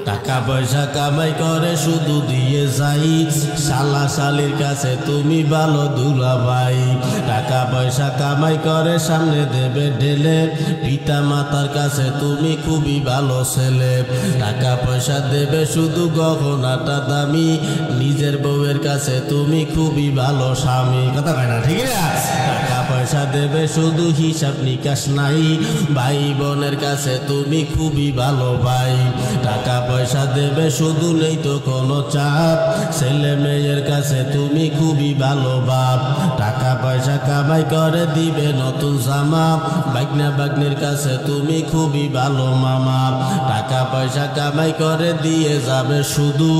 টাকা পয়সা কামাই করে শুধু দিয়ে যাই, শালা শালির কাছে তুমি ভালো দুলাভাই। টাকা পয়সা কামাই করে সামনে দেবে ঢেলে, পিতা মাতার কাছে তুমি খুবই ভালো ছেলে। টাকা পয়সা দেবে শুধু গহনাটা দামি, নিজের বউয়ের কাছে তুমি খুবই ভালো স্বামী। কথা কয় না ঠিক না? টাকা পয়সা দেবে শুধু হিসাব নিকাশ নাই, ভাই বোনের কাছে তুমি খুবই ভালো ভাই। টাকা পয়সা দেবে শুধু নেই তো কোনো চাপ, ছেলে মেয়ের কাছে তুমি খুবই ভালো বাপ। টাকা পয়সা কামাই করে দিবে নতুন জামা, বাগনা বাগনির কাছে তুমি খুবই ভালো মামা। টাকা পয়সা কামাই করে দিয়ে যাবে শুধু,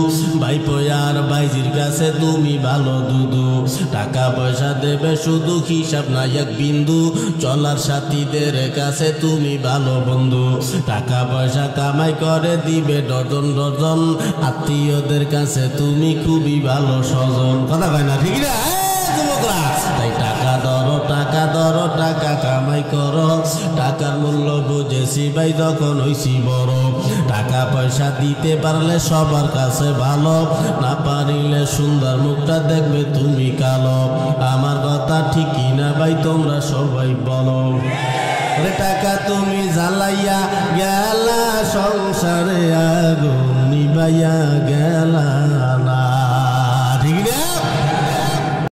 ভাইপো আর ভাইজির কাছে তুমি ভালো দুদু। টাকা পয়সা দেবে শুধু হিসাব নাই এক বিন্দু, চলার সাথীদের কাছে তুমি ভালো বন্ধু। টাকা পয়সা কামাই করে দিবে ডজন ডজন, আত্মীয়দের কাছে তুমি খুবই ভালো স্বজন। কথা কয় না ঠিক না? তাই টাকা ধরো টাকা ধরো টাকা কামাই করো, টাকার মূল্য বুঝেছি ভাই যখন হইছি বড়। টাকা পয়সা দিতে পারলে সবার কাছে ভালো, না পারিলে সুন্দর মুখটা দেখবে তুমি কালো। আমার কথা ঠিকই না ভাই তোমরা সবাই বলো। টাকা তুমি জ্বালাইয়া গেলা সংসারে আগুন নিবাইয়া গেল,